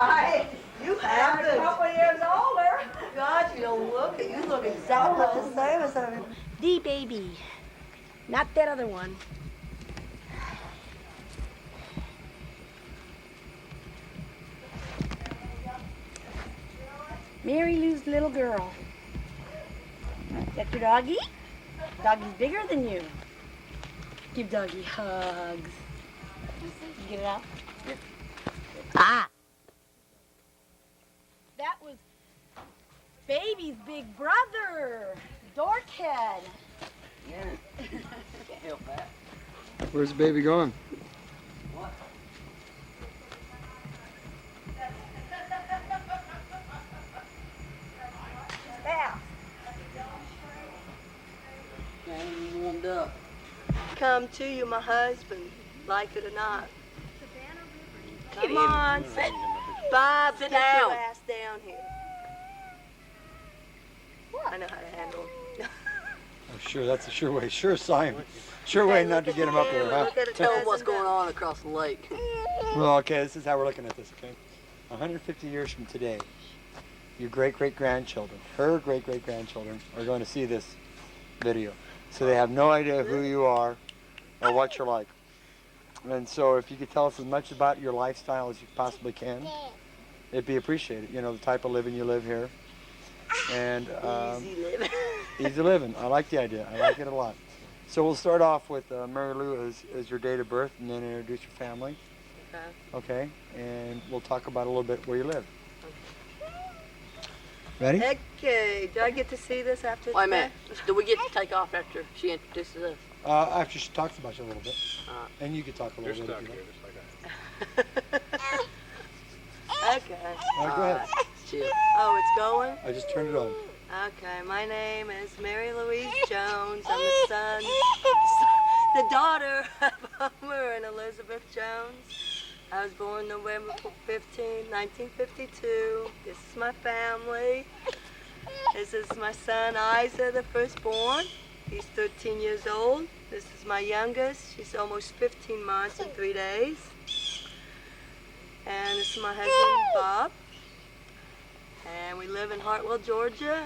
You have I'm a couple years older. God, you don't look it. You look exactly the same as her. The baby. Not that other one. Mary Lou's little girl. Is that your doggy? Doggy's bigger than you. Give doggy hugs. Get it out. Here. Ah! That was baby's big brother, Dorkhead. Yeah. Can't help that. Where's the baby going? What? Yeah. Ain't warmed up. Come to you, my husband, like it or not. Come on, sit. Bob, sit down. Your ass down here. I know how to handle him. Oh, sure, that's a sure way. Sure sign. Sure way not to get him up there, huh? Tell him what's going on across the lake. Well, okay, this is how we're looking at this, okay? 150 years from today, your great-great-grandchildren, her great-great-grandchildren, are going to see this video. So they have no idea who you are or what you're like. And so if you could tell us as much about your lifestyle as you possibly can, it'd be appreciated. You know, the type of living you live here. And Easy living. easy living. I like the idea. I like it a lot. So we'll start off with Mary Lou as your date of birth, and then introduce your family. Okay. Okay? And we'll talk about a little bit where you live. Ready? Okay. Do I get to see this after? Wait a minute. Do we get to take off after she introduces us? After she talks about you a little bit. And you can talk a You're little bit. stuck if you here, like. just like I am. Okay. All right, go ahead. Chill. Oh, it's going? I just turned it on. Okay, my name is Mary Louise Jones. I'm the daughter of Homer and Elizabeth Jones. I was born November 15, 1952. This is my family. This is my son, Isa, the firstborn. He's 13 years old. This is my youngest. She's almost 15 months and 3 days. And this is my husband, Bob. And we live in Hartwell, Georgia.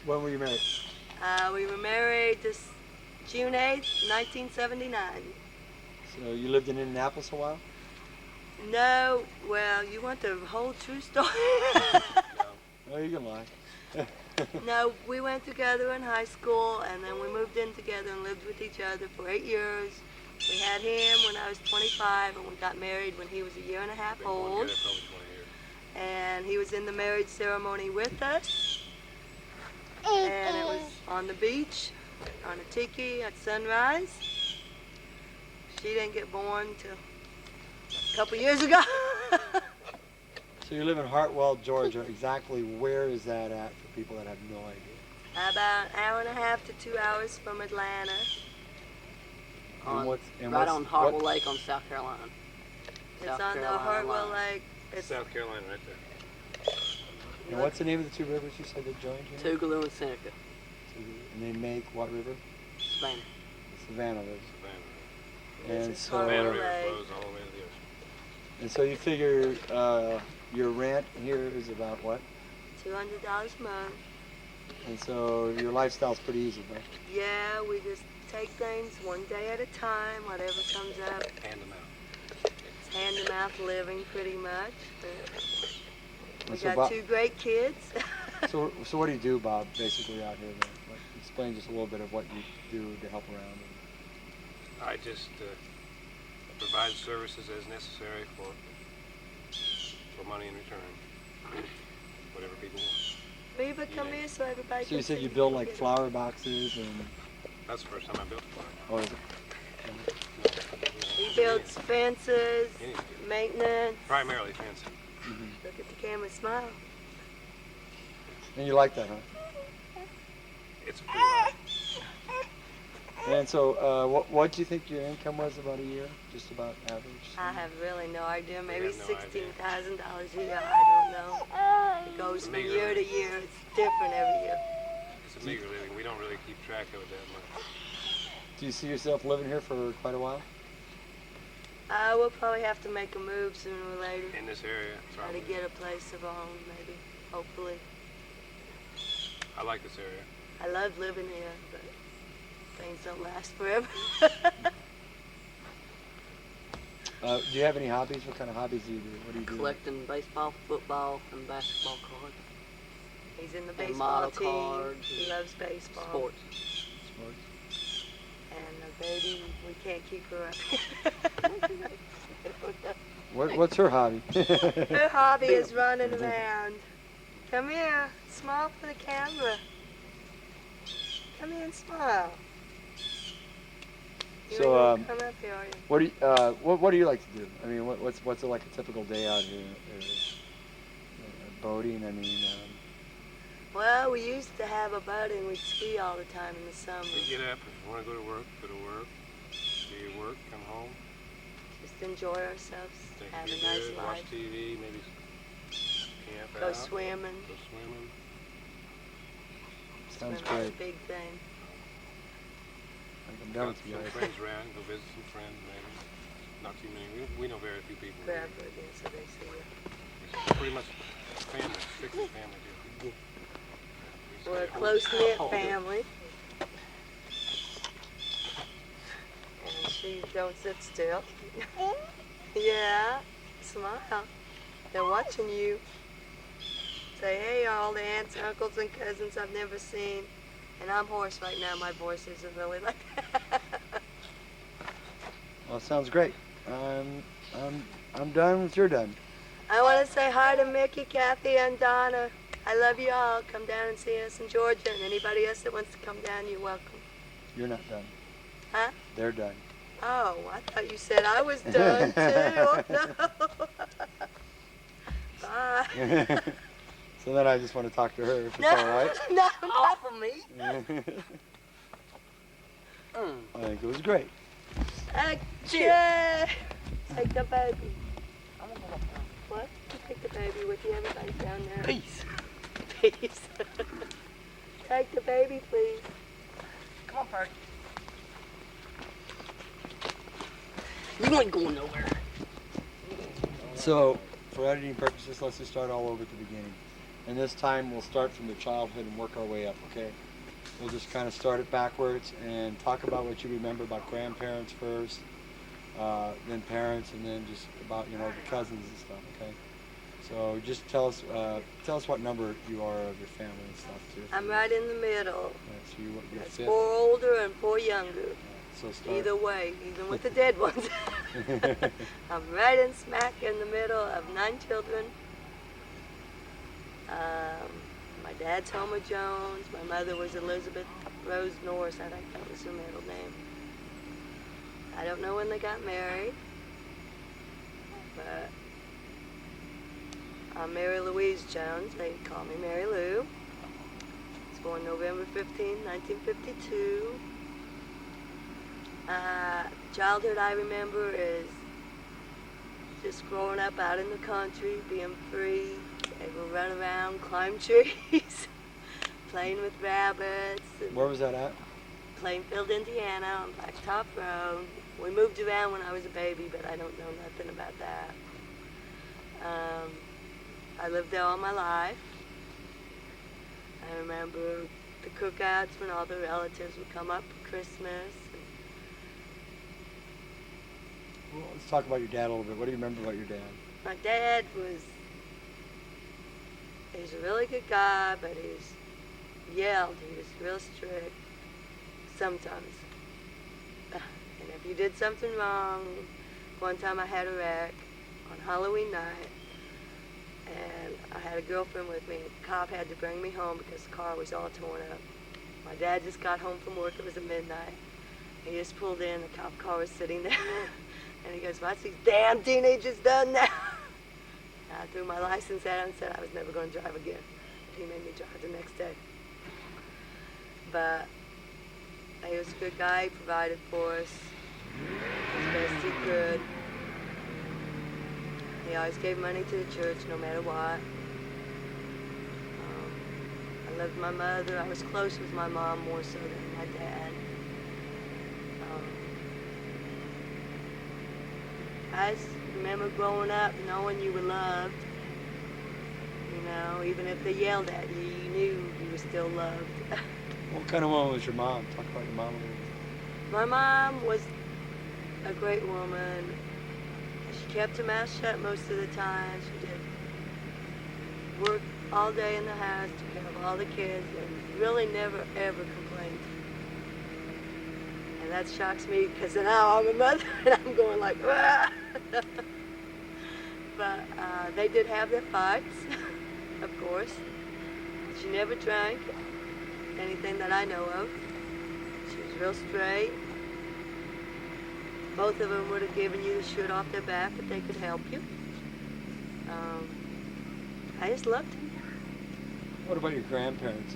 When were you married? We were married this June 8th, 1979. So you lived in Indianapolis a while? No, well, you want the whole true story? No, you can lie. No, we went together in high school, and then we moved in together and lived with each other for 8 years. We had him when I was 25, and we got married when he was a year and a half Been going old. together for over 20 years. And he was in the marriage ceremony with us. And it was on the beach, on a tiki at sunrise. She didn't get born till a couple years ago. So you live in Hartwell, Georgia. Exactly where is that at for people that have no idea? About an hour and a half to 2 hours from Atlanta. Right on Hartwell Lake on South Carolina. It's on the Hartwell Lake. It's South Carolina right there. And what's the name of the two rivers you said that joined here? Tougaloo and Seneca. And they make what river? Savannah. The Savannah River. Savannah. And It's so, Hartwell Savannah River Lake. flows all the way to the ocean. and so you figure your rent here is about what? $200 a month. And so your lifestyle's pretty easy, right? Yeah, we just take things one day at a time, whatever comes up. Hand them out. It's hand-to-mouth living pretty much. We And so got Bob- 2 great kids. So what do you do, Bob, basically out here then? Like, explain just a little bit of what you do to help around. I just provide services as necessary for money in return. Whatever people want. Reba, come here so everybody So you can said see you build you. like flower boxes and, That's the first time I built a farm. oh, is it? He builds fences, Anything. maintenance. Primarily fencing. Look at the camera, smile. And you like that, huh? It's a pretty life. And so, what do you think your income was about a year? Just about average? I have really no idea. Maybe have no idea. $16,000 a year. I don't know. It goes from Meager. year to year. It's different every year. It's a meager living. We don't really keep track of it that much. Do you see yourself living here for quite a while? I will probably have to make a move sooner or later. In this area, Try to probably. get a place of our own, maybe. Hopefully. I like this area. I love living here, but things don't last forever. Do you have any hobbies? What kind of hobbies do you do? What do you do? Collecting baseball, football, and basketball cards. He's in the And baseball model team. cards He and loves baseball. Sports. Sports? And the baby, we can't keep her up. What's her hobby? Her hobby is running around. Come here, smile for the camera. Come here and smile. You So, ain't gonna come up here, are you? What do you like to do? I mean, what's like a typical day out here? Boating. I mean, Well, we used to have a boat and we'd ski all the time in the summer. You get up, if you want to go to work, go to work. Do your work, come home, Just enjoy ourselves, think have you're a nice good, watch life, TV, maybe camp go out, swimming. go swimming. sounds Swimming's great. a big thing. I'm Got done with you some guys. friends around, go visit some friends maybe. Not too many. We know very few people. here. Bradford again, so they see you. It's pretty much family, strictly family deal. We We're a stay home. close-knit Oh, family. And she don't sit still. Yeah, smile. They're watching you. Say, hey, all the aunts, uncles, and cousins I've never seen. And I'm hoarse right now. My voice isn't really like that. Well, sounds great. I'm done with you're done. I want to say hi to Mickey, Kathy, and Donna. I love you all. Come down and see us in Georgia. And anybody else that wants to come down, you're welcome. You're not done. Huh? They're done. Oh, I thought you said I was done too. Oh, no. Bye. So then I just want to talk to her, if it's No, all right. no, Off of me. I think it was great. Okay. Take the baby. I'm gonna go up there. What? Take the baby with you. Everybody's down there. Peace. Peace. Take the baby, please. Come on, Perk. You ain't going nowhere. So, for editing purposes, let's just start all over at the beginning. And this time we'll start from the childhood and work our way up, okay? We'll just kind of start it backwards and talk about what you remember about grandparents first, then parents, and then just about, you know, the cousins and stuff, okay? So just tell us what number you are of your family and stuff, too. I'm right in the middle. Yeah, so you're That's fifth. 4 older and 4 younger. So start. Either way, even with the dead ones. I'm right in smack in the middle of 9 children. My dad's Homer Jones. My mother was Elizabeth Rose Norris. I think that was her middle name. I don't know when they got married, but I'm Mary Louise Jones. They call me Mary Lou. I was born November 15, 1952. Childhood I remember is just growing up out in the country, being free, able to run around, climb trees, playing with rabbits, and Where was that at? Plainfield, Indiana, on Blacktop Road. We moved around when I was a baby, but I don't know nothing about that. I lived there all my life. I remember the cookouts when all the relatives would come up for Christmas. Well, let's talk about your dad a little bit. What do you remember about your dad? My dad he's a really good guy, but he yelled. He was real strict sometimes. And if you did something wrong, one time I had a wreck on Halloween night, and I had a girlfriend with me. The cop had to bring me home because the car was all torn up. My dad just got home from work. It was at midnight. He just pulled in. The cop car was sitting there. And he goes, what's these damn teenagers done now? I threw my license at him and said I was never going to drive again. He made me drive the next day. But he was a good guy. He provided for us as best he could. He always gave money to the church no matter what. I loved my mother. I was close with my mom more so than my dad. I just remember growing up knowing you were loved. You know, even if they yelled at you, you knew you were still loved. What kind of woman was your mom? Talk about your mom a little bit. My mom was a great woman. She kept her mouth shut most of the time. She did work all day in the house, took care of all the kids, and really never ever complained. And that shocks me because now I'm a mother and I'm going like, ah! But they did have their fights, of course. She never drank anything that I know of. She was real straight. Both of them would have given you the shirt off their back if they could help you. I just loved him. What about your grandparents?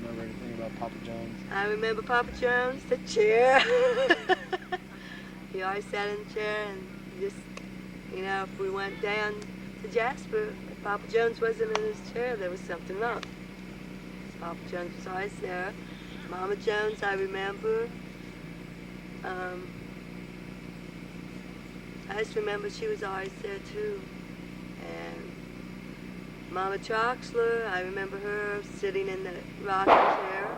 Remember anything about Papa Jones? I remember Papa Jones, the chair. He always sat in the chair and just, you know, if we went down to Jasper, if Papa Jones wasn't in his chair, there was something wrong. Papa Jones was always there. Mama Jones, I remember. I just remember she was always there too. And Mama Troxler, I remember her sitting in the rocking chair.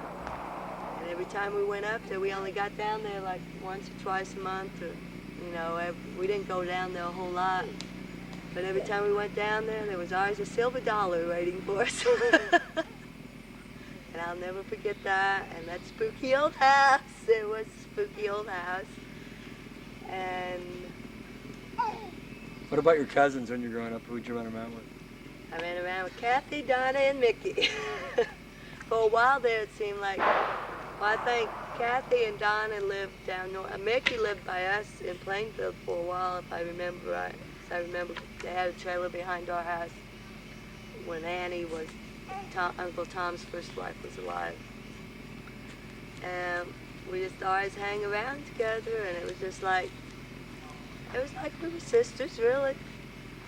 And every time we went up there, we only got down there like once or twice a month, or, you know, we didn't go down there a whole lot. But every time we went down there was always a silver dollar waiting for us. And I'll never forget that. And that spooky old house, it was a spooky old house. And What about your cousins when you're growing up? Who'd you run around with? I ran around with Kathy, Donna, and Mickey. For a while there, it seemed like, well, I think Kathy and Donna lived down north. Mickey lived by us in Plainfield for a while, if I remember right. So I remember they had a trailer behind our house when Annie was, Uncle Tom's first wife was alive. And we just always hang around together, and it was just like, we were sisters, really.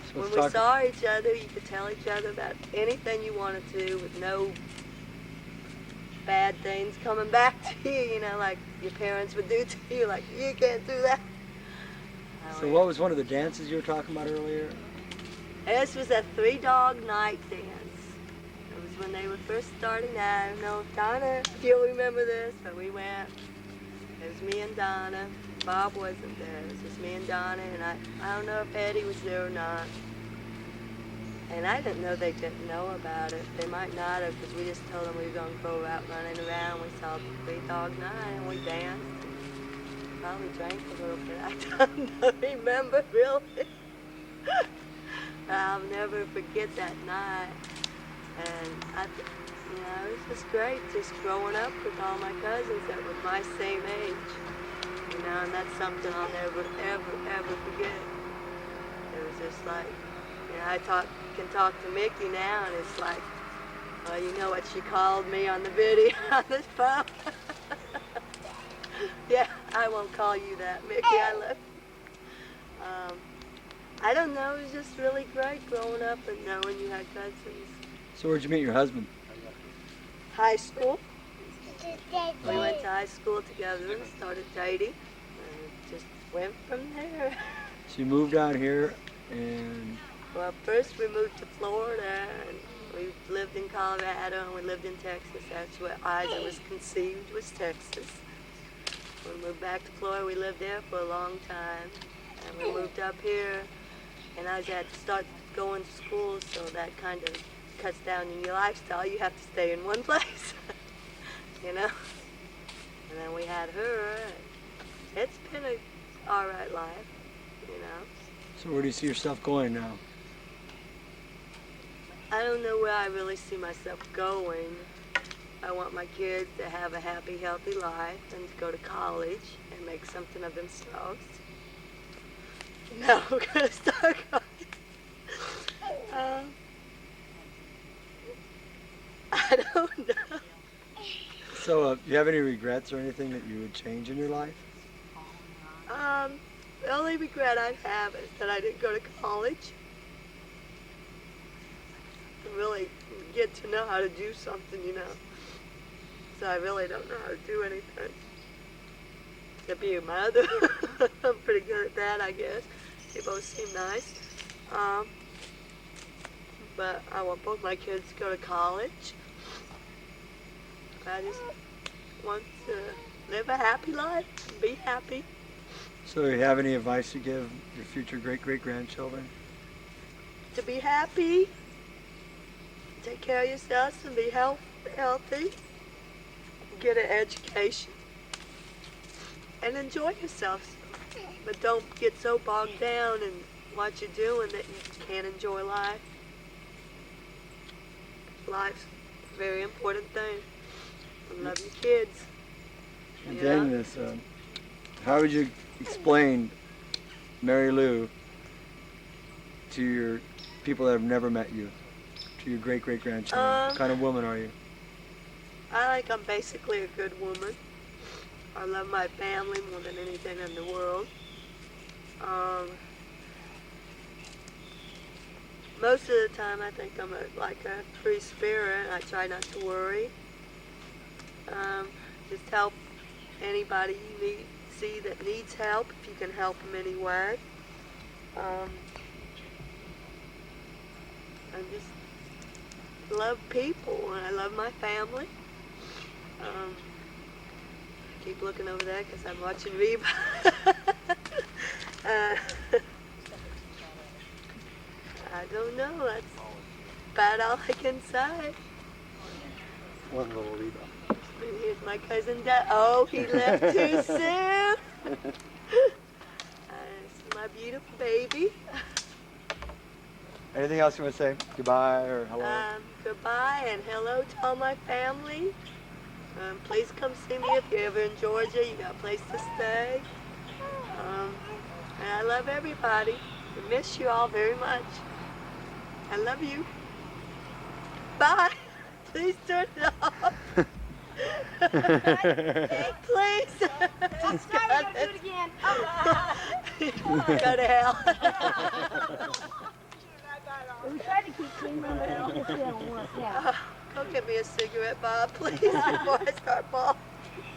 So When let's we talk- saw each other, you could tell each other about anything you wanted to with no bad things coming back to you, you know, like your parents would do to you, like, you can't do that. So what was one of the dances you were talking about earlier? This was a 3-dog night dance. It was when they were first starting out. I don't know if Donna, if you'll remember this, but we went. It was me and Donna. Bob wasn't there. It was just me and Donna, and I don't know if Eddie was there or not. And I didn't know they didn't know about it. They might not have, because we just told them we were going to go out running around. We saw the 3-dog night, and we danced. Probably drank a little bit. I don't remember, really. I'll never forget that night. And you know, it was just great, just growing up with all my cousins that were my same age. You know, and that's something I'll never, ever forget. It was just like, you know, I can talk to Mickey now, and it's like, well, you know what she called me on the video on this phone? Yeah, I won't call you that, Mickey. I love you. I don't know. It was just really great growing up and knowing you had cousins. So where'd you meet your husband? High school. We went to high school together and started dating, and it just went from there. So you moved out here, and Well, first we moved to Florida, and we lived in Colorado, and we lived in Texas. That's where Isa was conceived, was Texas. When we moved back to Florida, we lived there for a long time, and we moved up here, and I had to start going to school, so that kind of cuts down in your lifestyle. You have to stay in one place, you know? And then we had her. It's been a all right life, you know? so where do you see yourself going now? I don't know where I really see myself going. I want my kids to have a happy, healthy life and to go to college and make something of themselves. Now we're going to start going. I don't know. So do you have any regrets or anything that you would change in your life? The only regret I have is that I didn't go to college. To really get to know how to do something, you know. So I really don't know how to do anything. Except be a mother. I'm pretty good at that, I guess. They both seem nice. But I want both my kids to go to college. I just want to live a happy life and be happy. So do you have any advice to give your future great-great-grandchildren? To be happy, take care of yourselves and be healthy, get an education, and enjoy yourselves. But don't get so bogged down in what you're doing that you can't enjoy life. Life's a very important thing. And love your kids. And Yeah. then this, how would you explain Mary Lou to your people that have never met you, to your great-great-grandchildren? What kind of woman are you? I'm basically a good woman. I love my family more than anything in the world. Most of the time I think I'm like a free spirit. I try not to worry. Just help anybody you see that needs help, if you can help them any way. I just love people and I love my family. Keep looking over there because I'm watching Reba. I don't know. That's about all I can say. One little Reba. And here's my cousin Dad. Oh, he left too soon. This is my beautiful baby. Anything else you want to say? Goodbye or hello? Goodbye and hello to all my family. Please come see me if you're ever in Georgia. You got a place to stay. And I love everybody. I miss you all very much. I love you. Bye. Please turn it off. Please. Just Sorry, we gotta do it again. go to hell. We tried to keep clean, but it just didn't work. Yeah. Go get me a cigarette, Bob, please, before I start bawling.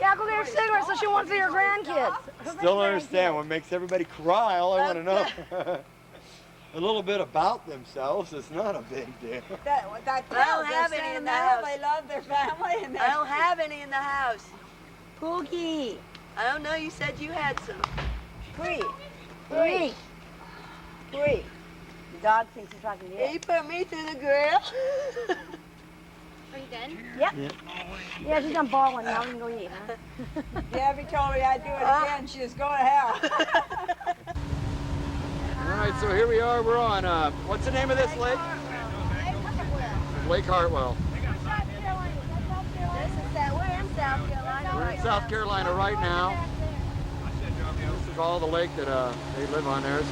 Yeah, go get her cigarettes so she won't see her grandkids. Still don't understand what makes everybody cry. All I want to know a little bit about themselves is not a big deal. That I don't have any in the house. They love their family and I don't have any in the house. Pookie. I don't know, you said you had some. Free. The dog thinks he's talking to you. You put me through the grill. Are you done? Yep. Yeah, she's done bawling now. We can go eat, huh? Gabby told me I'd do it again. She was going to hell. All right, so here we are. We're on, what's the name of this lake? Lake Hartwell. We're in South Carolina. We're in South Carolina right now. This is all the lake that they live on. There's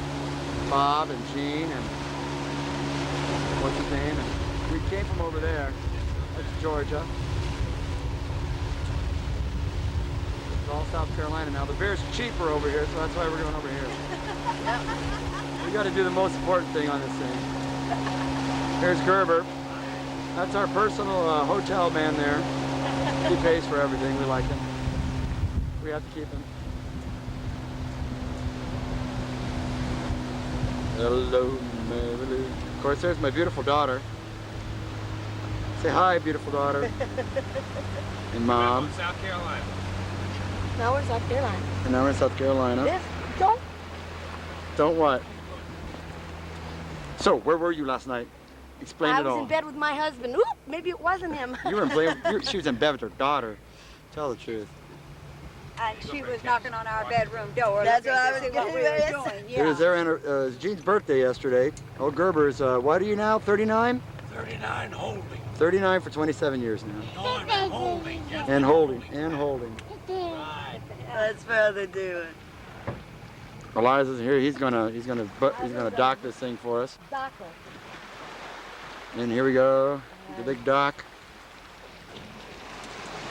Bob and Jean and what's his name? And we came from over there. That's Georgia. It's all South Carolina now. The beer's cheaper over here, so that's why we're going over here. We got to do the most important thing on this thing. Here's Gerber. That's our personal hotel man there. He pays for everything. We like him. We have to keep him. Hello, Mary Lou. Of course, there's my beautiful daughter. Say hi, beautiful daughter. And Mom. South Carolina. Now we're in South Carolina. And now we're in South Carolina. This, don't. Don't what? So, where were you last night? Explain I it was all. in bed with my husband. Oop, maybe it wasn't him. You were in she was in bed with her daughter. Tell the truth. And she was knocking on our bedroom door. That's looking what I to was see what we getting were ready to doing. It was Yeah. there Jean's birthday yesterday. Old Gerber's, what are you now, 39? 39 holding. 39 for 27 years now. Going and holding. Yes. And holding. That's further doing. Eliza's here. He's gonna dock this thing for us. Doctor. And here we go. The big dock.